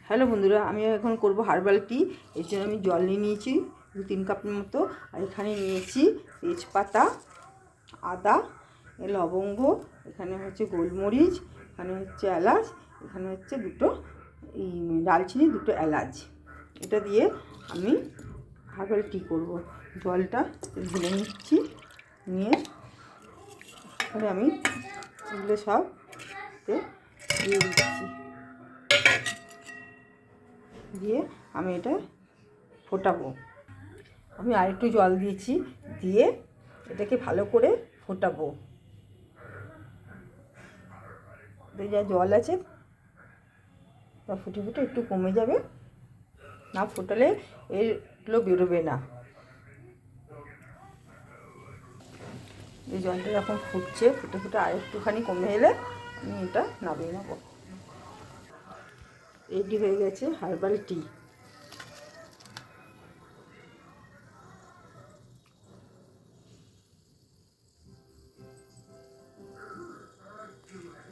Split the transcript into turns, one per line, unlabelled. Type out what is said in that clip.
Hello বন্ধুরা, আমি এখন করব হার্বাল টি। এর জন্য আমি জল নিয়ে নিয়েছি 2-3 কাপের মতো। আর এখানে নিয়েছি তেজপাতা, আদা, লবঙ্গ, এখানে হচ্ছে গোলমরিচ, এখানে হচ্ছে এলাচ, এখানে হচ্ছে দুটো দারচিনি, দুটো এলাচ। এটা দিয়ে আমি হার্বাল টি করব। জলটা ঢেলে নিচ্ছি, নিয়ে তাহলে আমি এগুলো সব দিয়ে দিচ্ছি। দিয়ে আমি এটা ফোটাবো। আমি আরেকটু জল দিয়েছি, দিয়ে এটাকে ভালো করে ফোটাবো। যা জল আছে তা ফুটে ফুটে একটু কমে যাবে, না ফোটালে এগুলো বেরোবে না। এই জলটা যখন ফুটছে, ফুটে ফুটে আরেকটুখানি কমে এলে আমি এটা নামিয়ে নেবো। রেডি হয়ে গেছে হার্বাল টি।